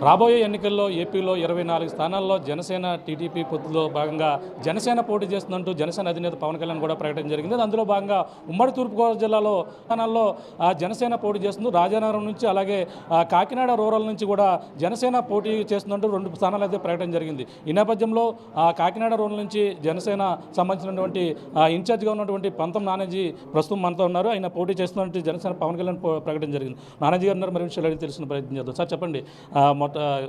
రాబోయే ఎన్నికల్లో ఏపీలో 24 స్థానాల్లో జనసేన టీడీపీ పొత్తులో భాగంగా జనసేన పోటీ చేస్తుందంటూ జనసేన అధినేత పవన్ కళ్యాణ్ కూడా ప్రకటన జరిగింది. అందులో భాగంగా ఉమ్మడి తూర్పుగోదావరి జిల్లాలో స్థానాల్లో జనసేన పోటీ చేస్తుంది. రాజానగరం నుంచి అలాగే కాకినాడ రూరల్ నుంచి కూడా జనసేన పోటీ చేస్తుందంటూ 2 స్థానాలు అయితే ప్రకటన జరిగింది. ఈ నేపథ్యంలో కాకినాడ రూరల్ నుంచి జనసేన సంబంధించినటువంటి ఇన్ఛార్జ్గా ఉన్నటువంటి పంతం నానాజీ ప్రస్తుతం మనతో ఉన్నారు. ఆయన పోటీ చేస్తున్నట్టు జనసేన పవన్ కళ్యాణ్ ప్రకటన జరిగింది. నానాజీ గారు ఉన్నారు, మరి విషయాలు అడిగి తెలుసుకునే ప్రయత్నం చేద్దాం. సార్ చెప్పండి,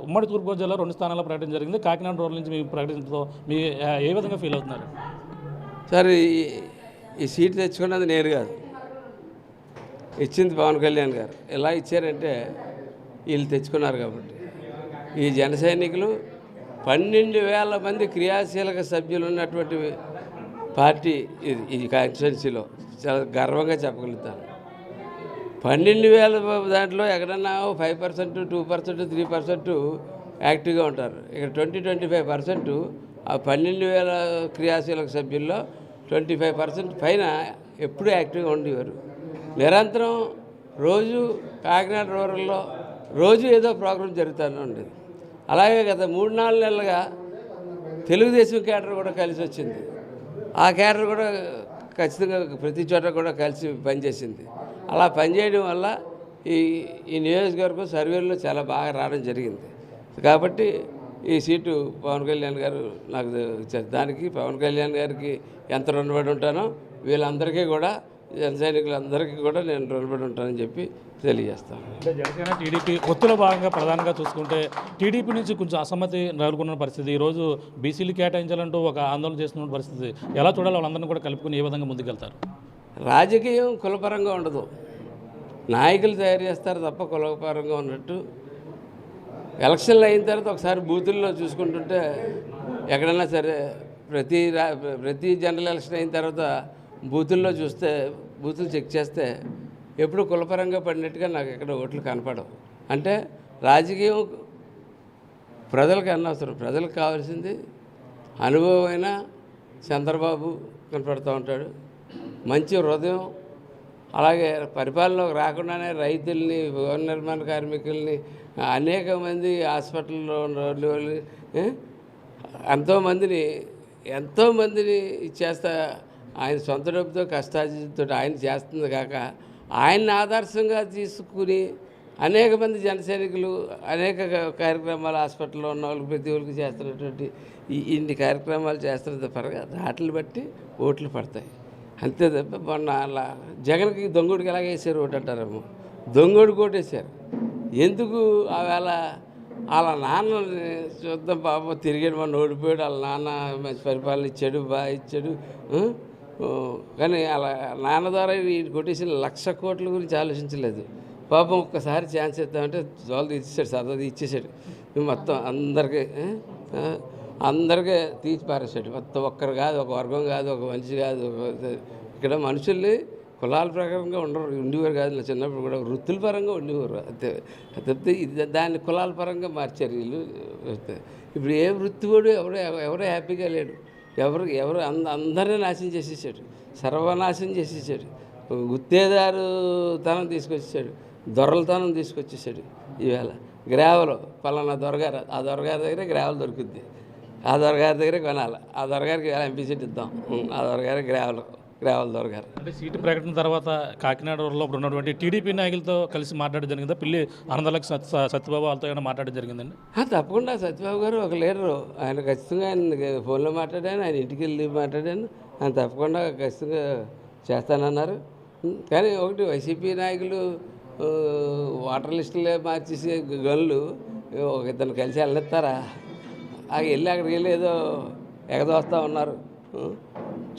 ఉమ్మడి తూర్పుగోదావరి జిల్లా 2 స్థానాల్లో ప్రకటన జరిగింది. కాకినాడ రోడ్ల నుంచి మీ ప్రకటనతో మీ ఏ విధంగా ఫీల్ అవుతున్నారు? సార్, ఈ సీట్ తెచ్చుకున్నది నేను కాదు, ఇచ్చింది పవన్ కళ్యాణ్ గారు. ఎలా ఇచ్చారంటే వీళ్ళు తెచ్చుకున్నారు కాబట్టి. ఈ జన సైనికులు 12,000 మంది క్రియాశీలక సభ్యులు ఉన్నటువంటి పార్టీ ఈ కాన్స్టిట్యున్సీలో చాలా గర్వంగా చెప్పగలుగుతాను. 12,000 దాంట్లో ఎక్కడన్నా 5%, 2%, 3% యాక్టివ్గా ఉంటారు. ఇక్కడ 20-25% ఆ 12,000 క్రియాశీలక సభ్యుల్లో 25% పైన ఎప్పుడూ యాక్టివ్గా ఉండేవారు. నిరంతరం రోజు కాకినాడ రూరల్లో రోజు ఏదో ప్రోగ్రాం జరుగుతూనే ఉండేది. అలాగే గత 3-4 నెలలుగా తెలుగుదేశం క్యాడర్ కూడా కలిసి వచ్చింది. ఆ క్యాడర్ కూడా ఖచ్చితంగా ప్రతి చోట కూడా కలిసి పనిచేసింది. అలా పనిచేయడం వల్ల ఈ నియోజకవర్గం సర్వేలో చాలా బాగా రావడం జరిగింది. కాబట్టి ఈ సీటు పవన్ కళ్యాణ్ గారు నాకు ఇచ్చారు. దానికి పవన్ కళ్యాణ్ గారికి ఎంత రుణపడి ఉంటానో వీళ్ళందరికీ కూడా, జన సైనికులందరికీ కూడా నేను రుణపడి ఉంటానని చెప్పి తెలియజేస్తాను. జనసేన టీడీపీ పొత్తులో భాగంగా ప్రధానంగా చూసుకుంటే టీడీపీ నుంచి కొంచెం అసమ్మతి నెలకొన్న పరిస్థితి. ఈరోజు బీసీలు కేటాయించాలంటూ ఒక ఆందోళన చేస్తున్న పరిస్థితి. ఎలా చూడాలి? వాళ్ళందరినీ కూడా కలుపుకుని ఏ విధంగా ముందుకెళ్తారు? రాజకీయం కులపరంగా ఉండదు, నాయకులు తయారు చేస్తారు తప్ప కులపరంగా ఉన్నట్టు. ఎలక్షన్లు అయిన తర్వాత ఒకసారి బూతుల్లో చూసుకుంటుంటే ఎక్కడైనా సరే ప్రతి జనరల్ ఎలక్షన్ అయిన తర్వాత బూతుల్లో చూస్తే, బూతులు చెక్ చేస్తే ఎప్పుడు కులపరంగా పడినట్టుగా నాకు ఎక్కడ ఓట్లు కనపడవు. అంటే రాజకీయం ప్రజలకు అనవసరం. ప్రజలకు కావాల్సింది అనుభవమైన చంద్రబాబు కనపడుతూ ఉంటాడు, మంచి హృదయం. అలాగే పరిపాలనలోకి రాకుండానే రైతుల్ని, భవన నిర్మాణ కార్మికుల్ని, అనేక మంది హాస్పిటల్లో ఉన్న ఎంతోమందిని చేస్తా ఆయన సొంత డబ్బుతో కష్టార్జితంతో ఆయన చేస్తుంది కాక ఆయన్ని ఆదర్శంగా తీసుకుని అనేక మంది జనసైనికులు అనేక కార్యక్రమాలు హాస్పిటల్లో ఉన్న వాళ్ళకి ప్రతి ఒక్కరికి చేస్తున్నటువంటి ఇన్ని కార్యక్రమాలు చేస్తున్న పరంగా వాటిని బట్టి ఓట్లు పడతాయి అంతే తప్ప. మొన్న అలా జగన్కి దొంగోడికి ఎలాగ వేసారు ఓటు అంటారేమో, దొంగోడికి ఓటేశారు. ఎందుకు? ఆవేళ వాళ్ళ నాన్నని చూద్దాం పాపం తిరిగాడు, మొన్న ఓడిపోయాడు. వాళ్ళ నాన్న మంచి పరిపాలన ఇచ్చాడు, బాగా ఇచ్చాడు. కానీ అలా నాన్న ద్వారా కొట్టేసిన 1,00,000 కోట్ల గురించి ఆలోచించలేదు. పాపం ఒక్కసారి ఛాన్స్ ఇద్దామంటే వాళ్ళు ఇచ్చేసాడు, సరదా ఇచ్చేసాడు. మొత్తం అందరికీ తీసి పారేసాడు. మొత్తం ఒక్కరు కాదు, ఒక వర్గం కాదు, ఒక మనిషి కాదు. ఇక్కడ మనుషుల్ని కులాల ప్రకారంగా ఉండేవారు కాదు. చిన్నప్పుడు కూడా వృత్తుల పరంగా ఉండేవారు. అంతే దాన్ని కులాల పరంగా మార్చారు వీళ్ళు. ఇప్పుడు ఏ వృత్తి వాడు ఎవరో హ్యాపీగా లేడు. ఎవరు అందరినీ నాశనం చేసేసాడు, సర్వనాశనం చేసేసాడు. గుత్తేదారు తనం తీసుకొచ్చేసాడు, దొరలతనం తీసుకొచ్చేసాడు. ఈవేళ గ్రావెలు పలానా దొరగారు, ఆ దొరగారి దగ్గరే గ్రావెల్ దొరుకుద్ది, ఆ దొరగారి దగ్గరే కొనాలి, ఆ దొరగారికి ఎంపీ సీట్ ఇద్దాం, ఆ దొరగారికి గ్రావెల్ దొరగారు. అంటే సీటు ప్రకటన తర్వాత కాకినాడలో ఉన్నటువంటి టీడీపీ నాయకులతో కలిసి మాట్లాడడం జరిగిందా? పిల్లి ఆనందలక్ష్మి సత్యబాబు వాళ్ళతో ఏమైనా మాట్లాడడం జరిగిందండి? తప్పకుండా. సత్యబాబు గారు ఒక లీడరు. ఆయన ఖచ్చితంగా ఆయన ఫోన్లో మాట్లాడాను, ఆయన ఇంటికి వెళ్ళి మాట్లాడాను. ఆయన తప్పకుండా ఖచ్చితంగా చేస్తానన్నారు. కానీ ఒకటి వైసీపీ నాయకులు వాటర్ లిస్టులే మార్చేసి గనులు ఒక ఇద్దరు కలిసి వెళ్ళిస్తారా? వెళ్ళి అక్కడికి వెళ్ళి ఏదో ఎగదోస్తూ ఉన్నారు.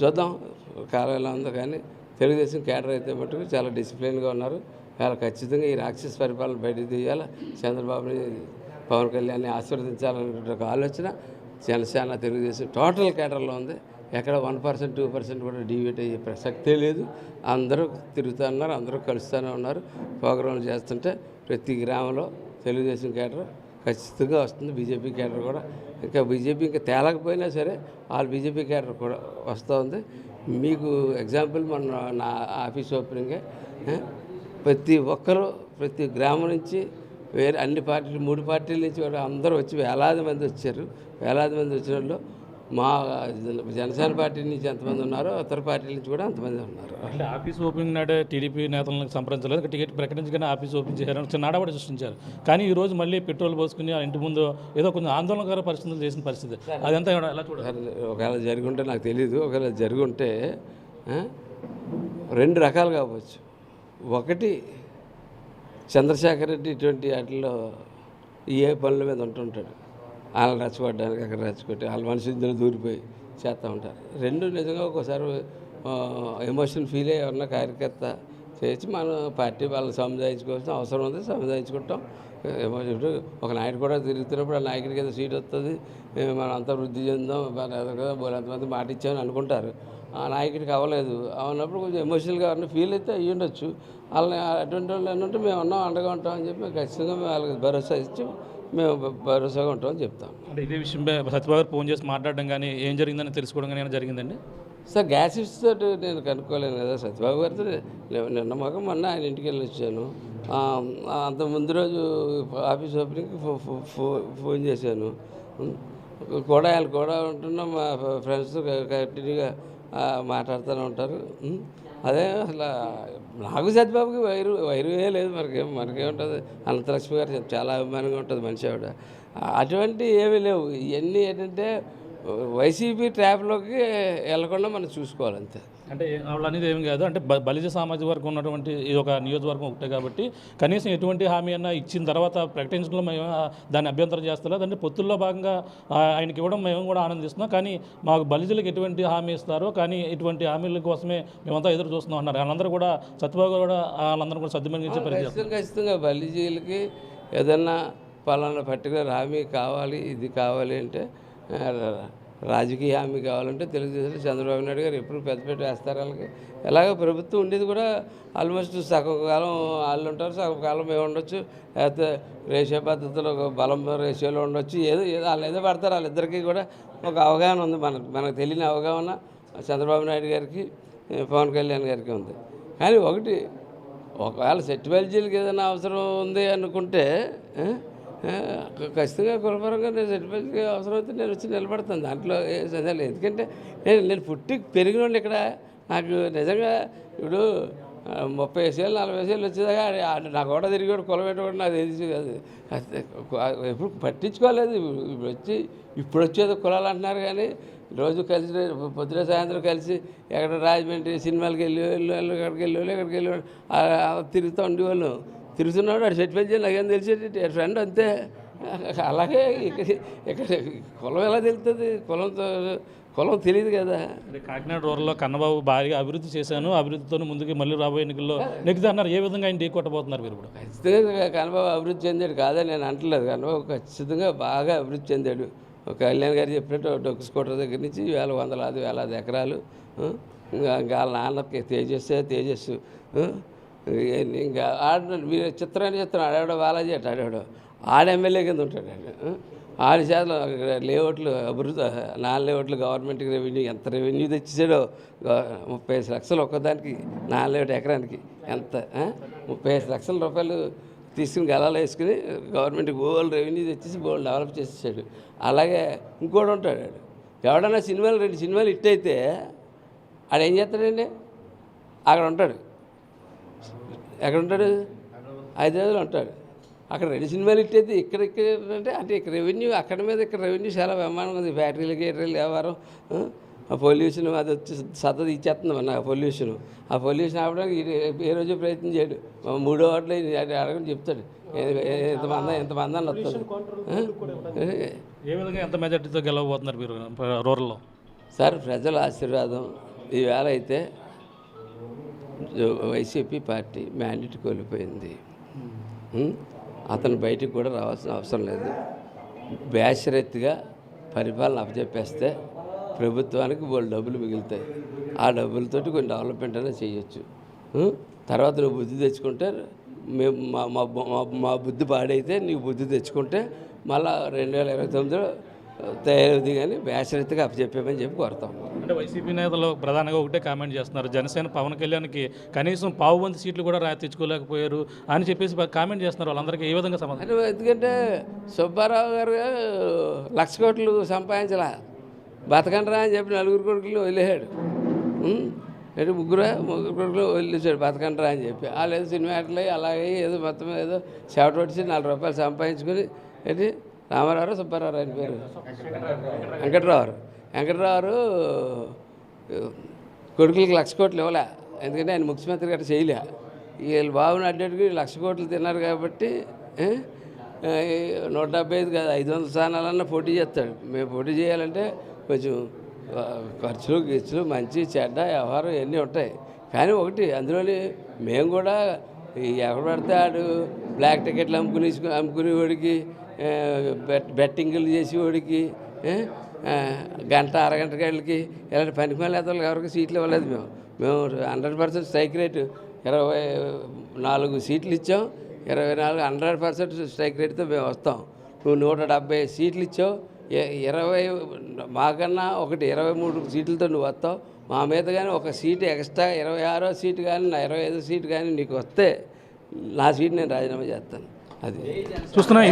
చూద్దాం కాలం ఎలా ఉందో. కానీ తెలుగుదేశం క్యాడర్ అయితే మటుకు చాలా డిసిప్లిన్గా ఉన్నారు. చాలా ఖచ్చితంగా ఈ రాక్షస పరిపాలన బయటకు తీయాలి, చంద్రబాబుని పవన్ కళ్యాణ్ని ఆశీర్వదించాలనే ఒక ఆలోచన జనసేన తెలుగుదేశం టోటల్ క్యాడర్లో ఉంది. ఎక్కడ 1%, 2% కూడా డివియేట్ అయ్యే ప్రసక్తే లేదు. అందరూ తిరుగుతూ ఉన్నారు, అందరూ కలుస్తూనే ఉన్నారు. ప్రోగ్రాంలు చేస్తుంటే ప్రతి గ్రామంలో తెలుగుదేశం క్యాడర్ ఖచ్చితంగా వస్తుంది. బీజేపీ క్యాడర్ కూడా బీజేపీ ఇంకా తేలకపోయినా సరే వాళ్ళు బీజేపీ క్యాడర్ కూడా వస్తూ ఉంది. మీకు ఎగ్జాంపుల్ మొన్న నా ఆఫీస్ ఓపెనింగే ప్రతి ఒక్కరూ ప్రతి గ్రామం నుంచి వేరే అన్ని పార్టీలు 3 పార్టీల నుంచి కూడా అందరూ వచ్చి వేలాది మంది వచ్చారు. వేలాది మంది వచ్చిన వాళ్ళు మా జనసేన పార్టీ నుంచి ఎంతమంది ఉన్నారో ఇతర పార్టీల నుంచి కూడా అంతమంది ఉన్నారు. అంటే ఆఫీస్ ఓపెనింగ్ నాడే టీడీపీ నేతలను సంప్రదించలేదు, టికెట్ ప్రకటించగానే ఆఫీస్ ఓపెన్ చేశారు, చిన్న ఆడవాడి సృష్టించారు. కానీ ఈ రోజు మళ్ళీ పెట్రోల్ పోసుకుని ఆ ఇంటి ముందు ఏదో కొంచెం ఆందోళనకర పరిస్థితులు చేసిన పరిస్థితి అదంతా ఎలా చూడాలి? ఒకవేళ జరిగి ఉంటే నాకు తెలియదు. ఒకవేళ జరిగి ఉంటే 2 రకాలుగా అవ్వచ్చు. ఒకటి చంద్రశేఖర్ రెడ్డి ఇటువంటి వాటిల్లో ఏ పనుల మీద ఉంటుంటాడు, వాళ్ళని రెచ్చగొట్టడానికి అక్కడ రెచ్చగొట్టి వాళ్ళ మనిషి ఇందులో దూరిపోయి చేస్తూ ఉంటారు. 2 నిజంగా ఒక్కోసారి ఎమోషన్ ఫీల్ అయ్యి ఉన్న కార్యకర్త చేసి మన పార్టీ వాళ్ళని సముదాయించుకోవాల్సిన అవసరం ఉంది, సముదాయించుకుంటాం. ఒక నాయకుడు కూడా తిరుగుతున్నప్పుడు ఆ నాయకుడికి ఏదో సీట్ వస్తుంది, మనం అంతా వృద్ధి చెందాం కదా ఎంతమంది మాట ఇచ్చామని అనుకుంటారు. ఆ నాయకుడికి అవ్వలేదు, అవునప్పుడు కొంచెం ఎమోషనల్గా ఉన్న ఫీల్ అయితే అయ్యి ఉండొచ్చు. వాళ్ళని అటువంటి వాళ్ళు ఏంటంటే మేము ఉన్నాం, అండగా ఉంటాం అని చెప్పి ఖచ్చితంగా మేము వాళ్ళకి భరోసా ఇచ్చి మేము భరోసాగా ఉంటామని చెప్తాం. అంటే ఇదే విషయంపై సత్యబాబు గారు ఫోన్ చేసి మాట్లాడడం కానీ ఏం జరిగిందని తెలుసుకోవడం కానీ ఏమైనా జరిగిందండి? సార్ గ్యాస్ ఇస్తూ నేను కనుక్కోలేను కదా. సత్యబాబు గారితో నిన్న మొన్న ఆయన ఇంటికి వెళ్ళి వచ్చాను. అంత ముందు రోజు ఆఫీస్ ఓపెనింగ్కి ఫోన్ చేశాను కూడా. వాళ్ళు కూడా ఉంటున్నాం, మా ఫ్రెండ్స్ కంటిన్యూగా మాట్లాడుతూనే ఉంటారు. అదే అసలు నాకు సత్యబాబుకి వైరువే లేదు. మనకేముంటుంది, అనంతలక్ష్మి గారు చాలా అభిమానంగా ఉంటుంది మనిషి ఆవిడ. అటువంటి ఏమీ లేవు. ఇవన్నీ ఏంటంటే వైసీపీ ట్రాప్లోకి వెళ్లకుండా మనం చూసుకోవాలి అంతే. అంటే వాళ్ళు అనేది ఏం కాదు, అంటే బలిజ సామాజిక వర్గం ఉన్నటువంటి ఇది ఒక నియోజకవర్గం ఒకటే కాబట్టి కనీసం ఎటువంటి హామీ అన్నా ఇచ్చిన తర్వాత ప్రకటించడంలో మేము దాన్ని అభ్యంతరం చేస్తలేదు. అంటే పొత్తుల్లో భాగంగా ఆయనకి ఇవ్వడం మేము కూడా ఆనందిస్తున్నాం. కానీ మాకు బలిజలకు ఎటువంటి హామీ ఇస్తారో కానీ ఇటువంటి హామీల కోసమే మేమంతా ఎదురు చూస్తున్నాం అన్నారు. వాళ్ళందరూ కూడా సత్యబాబు కూడా వాళ్ళందరూ కూడా సద్వినియోగించే పరిస్థితి. ఖచ్చితంగా బలిజీలకి ఏదన్నా పలానా పర్టికులర్ హామీ కావాలి, ఇది కావాలి అంటే రాజకీయ హామీ కావాలంటే తెలుగుదేశం చంద్రబాబు నాయుడు గారు ఎప్పుడు పెద్దపేట వేస్తారు వాళ్ళకి. ఎలాగ ప్రభుత్వం ఉండేది కూడా ఆల్మోస్ట్ సగం కాలం వాళ్ళు ఉంటారు, సగం కాలం మేము ఉండొచ్చు, లేకపోతే రేషియో పద్ధతిలో ఒక బలం రేషియోలో ఉండొచ్చు. ఏదో వాళ్ళు ఏదో పడతారు. వాళ్ళిద్దరికీ కూడా ఒక అవగాహన ఉంది. మనకు తెలియని అవగాహన చంద్రబాబు నాయుడు గారికి పవన్ కళ్యాణ్ గారికి ఉంది. కానీ ఒకవేళ సెట్టిబల్జీలకి ఏదైనా అవసరం ఉంది అనుకుంటే ఖచ్చితంగా కులపరంగా నేను సెటిల్మెంట్కి అవసరం అయితే నేను వచ్చి నిలబడతాను. దాంట్లో ఏ సందేహం లేదు. ఎందుకంటే నేను పుట్టి పెరిగిన వాళ్ళు ఇక్కడ నాకు నిజంగా ఇప్పుడు 30 ఏళ్ళు 40 ఏళ్ళు వచ్చేదాకా నా కూడా తిరిగి కులం పెట్టకూడదు నాకు తెలిసి కాదు. ఎప్పుడు పట్టించుకోలేదు. ఇప్పుడు వచ్చేది కులాలు అంటున్నారు కానీ రోజు కలిసి పొద్దున సాయంత్రం కలిసి ఎక్కడ రాజమండ్రి సినిమాలకి వెళ్ళి ఎక్కడికి వెళ్ళి తిరుగుతూ ఉండేవాళ్ళు. తిరుగుతున్నాడు వాడు సెటిల్మెంట్ చేయాలి నాకేం తెలిసేది ఫ్రెండ్ అంతే. అలాగే ఇక్కడ కులం ఎలా తెలుస్తుంది? కులం తెలియదు కదా. కాకినాడ రూరల్లో కన్నబాబు భారీగా అభివృద్ధి చేశాను, అభివృద్ధితో ముందుకు మళ్ళీ రాబోయే ఎన్నికల్లో నెగ్గుతా అన్నారు. ఏ విధంగా ఆయన కొట్టబోతున్నారు మీరు ఇప్పుడు? ఖచ్చితంగా కన్నబాబు అభివృద్ధి చెందాడు కాదని నేను అంటలేదు. కన్నబాబు ఖచ్చితంగా బాగా అభివృద్ధి చెందాడు. కళ్యాణ్ గారు చెప్పినట్టు డొక్కు స్కూటర్ దగ్గర నుంచి వేలాది ఎకరాలు. ఇంకా వాళ్ళ నాన్నకి తేజస్సు ఇంకా మీరు చిత్రం ఆడాడో బాలాజీ అట్ట ఆడాడు ఎమ్మెల్యే కింద ఉంటాడు. ఆడి శాతం లేఅవుట్లు అభివృద్ధి 4 లేఅవుట్లు గవర్నమెంట్కి రెవెన్యూ ఎంత రెవెన్యూ తెచ్చేసాడో 35 లక్షలు ఒక్కదానికి 4 లేఅవుట్ ఎకరానికి ఎంత 35 లక్షల రూపాయలు తీసుకుని గలాలు వేసుకుని గవర్నమెంట్కి బోల్డ్ రెవెన్యూ తెచ్చేసి బోల్డ్ డెవలప్ చేసేసాడు. అలాగే ఇంకోటి ఉంటాడు. ఎవడన్నా 2 సినిమాలు హిట్ అయితే ఆడేం చేస్తాడండి? అక్కడ ఉంటాడు. ఎక్కడ ఉంటాడు? హైదరాబాద్లో ఉంటాడు. అక్కడ 2 సినిమాలు ఇట్టయితే ఇక్కడ అంటే ఇక్కడ రెవెన్యూ అక్కడ మీద ఇక్కడ రెవెన్యూ చాలా బ్రహ్మాండంగా ఉంది. ఫ్యాక్టరీలు గేటరీలు వ్యవహారం, పొల్యూషన్ అది వచ్చి సతది ఇచ్చేస్తుంది మన పొల్యూషన్. ఆ పొల్యూషన్ ఆపడానికి ఏ రోజు ప్రయత్నం చేయడు. 3వ వార్డులో అడగని చెప్తాడు ఎంతమంది అని వస్తుంది. ఏ విధంగా ఎంత మెజార్టీతో గెలవబోతున్నారు మీరు రూరల్లో? సార్ ప్రజల ఆశీర్వాదం ఈవేళ అయితే వైసీపీ పార్టీ మ్యాండేట్ కోల్పోయింది. అతను బయటికి కూడా రావాల్సిన అవసరం లేదు. బేషరత్తుగా పరిపాలన అప్పచెప్పేస్తే ప్రభుత్వానికి వాళ్ళు డబ్బులు మిగులుతాయి. ఆ డబ్బులతోటి కొన్ని డెవలప్మెంట్ అనేది చేయొచ్చు. తర్వాత నువ్వు బుద్ధి తెచ్చుకుంటే మేము మా బుద్ధి పాడైతే నీకు బుద్ధి తెచ్చుకుంటే మళ్ళీ 2029లో తయారవుతుంది. కానీ బేషరత్తుగా అప్పచెప్పేమని చెప్పి కోరుతాం. అంటే వైసీపీ నేతలు ప్రధానంగా ఒకటే కామెంట్ చేస్తున్నారు, జనసేన పవన్ కళ్యాణ్కి కనీసం పావు మంది సీట్లు కూడా తెచ్చుకోలేకపోయారు అని చెప్పేసి కామెంట్ చేస్తున్నారు. వాళ్ళందరికీ ఏ విధంగా సమాధానం? అంటే ఎందుకంటే సుబ్బారావు గారు 1,00,000 కోట్లు సంపాదించలా, బతకండ్రా అని చెప్పి 4 కొడుకులు వదిలేశాడు. అంటే ముగ్గురు కొడుకులు వదిలేశాడు బతకండ్రా అని చెప్పి. వాళ్ళు ఏదో సినిమాట్లు అలాగే ఏదో మొత్తం ఏదో చెవట వచ్చి 4 రూపాయలు సంపాదించుకొని ఏంటి రామారావు సుబ్బారావు ఆయన పేరు వెంకటరావు కొడుకులకి 1,00,000 కోట్లు ఇవ్వలే, ఎందుకంటే ఆయన ముఖ్యమంత్రి గట్రా చేయలే. వీళ్ళు బాబుని అడ్డేటికి 1,00,000 కోట్లు తిన్నారు కాబట్టి 175 కాదు 500 స్థానాలన్నా పోటీ చేస్తాడు. మేము పోటీ చేయాలంటే కొంచెం ఖర్చులు మంచి చెడ్డ వ్యవహారం ఇవన్నీ ఉంటాయి. కానీ ఒకటి అందులోని మేము కూడా ఎక్కడ పడితే ఆడు బ్లాక్ టికెట్లు అమ్ముకునేవాడికి, బెట్టింగులు చేసేవాడికి, అరగంట గంటలకి ఇలాంటి పనికిమాల నేతలకు ఎవరికి సీట్లు ఇవ్వలేదు. మేము 100% స్ట్రైక్ రేటు 24 సీట్లు ఇచ్చాం. 24 100% స్ట్రైక్ రేట్తో మేము వస్తాం. నువ్వు 170 సీట్లు ఇచ్చావు, 20 మాకన్నా 23 సీట్లతో నువ్వు వస్తావు. మా మీద కానీ ఒక సీటు ఎక్స్ట్రా 26వ సీటు కానీ నా 25వ సీటు కానీ నీకు వస్తే నా సీటు నేను రాజీనామా చేస్తాను. అది చూస్తున్నా.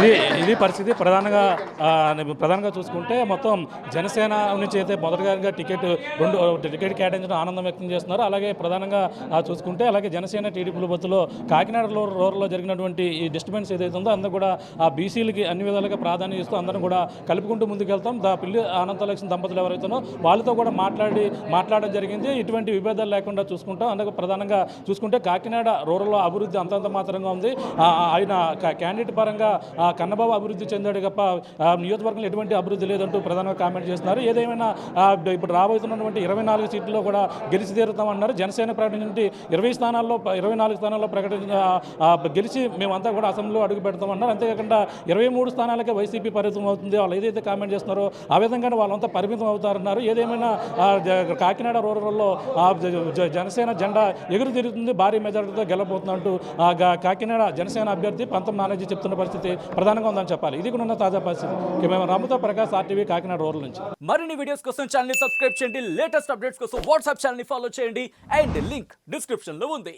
ఇది పరిస్థితి. ప్రధానంగా చూసుకుంటే మొత్తం జనసేన నుంచి అయితే మొదటిగా టికెట్ కేటాయించడం ఆనందం వ్యక్తం చేస్తున్నారు. అలాగే ప్రధానంగా చూసుకుంటే అలాగే జనసేన టీడీపీ బస్సులో కాకినాడ రూరల్లో జరిగినటువంటి ఈ డిస్టర్బెన్స్ ఏదైతే ఉందో అందరూ కూడా ఆ బీసీలకి అన్ని విధాలుగా ప్రాధాన్యత ఇస్తూ అందరం కూడా కలుపుకుంటూ ముందుకెళ్తాం. పిల్లి అనంతలక్ష్మి దంపతులు ఎవరైతేనో వాళ్ళతో కూడా మాట్లాడడం జరిగింది. ఇటువంటి విభేదాలు లేకుండా చూసుకుంటాం. అందుకే ప్రధానంగా చూసుకుంటే కాకినాడ రూరల్లో అభివృద్ధి అంతంత మాత్రంగా ఉంది. ఆయన క్యాండిడేట్ పరంగా కన్నబాబు అభివృద్ధి చెందాడు తప్ప నియోజకవర్గంలో ఎటువంటి అభివృద్ధి లేదంటూ ప్రధానంగా కామెంట్ చేస్తున్నారు. ఏదేమైనా ఇప్పుడు రాబోతున్నటువంటి 24 సీట్లలో కూడా గెలిచి తీరుతామన్నారు. జనసేన ప్రకటించి 24 స్థానాల్లో గెలిచి మేమంతా కూడా అసెంబ్లీలో అడుగు పెడతామన్నారు. అంతేకాకుండా 23 స్థానాలకే వైసీపీ పరిమితం అవుతుంది. వాళ్ళు ఏదైతే కామెంట్ చేస్తున్నారో ఆ విధంగానే వాళ్ళంతా పరిమితం అవుతారన్నారు. ఏదేమైనా కాకినాడ రూరల్లో జనసేన జెండా ఎగురు తిరుగుతుంది, భారీ మెజారిటీతో గెలబోతున్నట్టు కాకినాడ జనసేన అభ్యర్థి పంతం నానాజీ చెప్తున్న పరిస్థితి ప్రధానంగా ఉందని చెప్పాలి. ఇది కూడా ఉన్న తాజా పరిస్థితి. మేము రాముతో ప్రకాష్, RTV కాకినాడ రూరల్ నుంచి. మరిన్ని వీడియోస్ కోసం ఛానల్ ని సబ్స్క్రైబ్ చేయండి. లేటెస్ట్ అప్డేట్స్ కోసం వాట్సాప్ ఛానల్ ని ఫాలో చేయండి. అండ్ లింక్ డిస్క్రిప్షన్ లో ఉంది.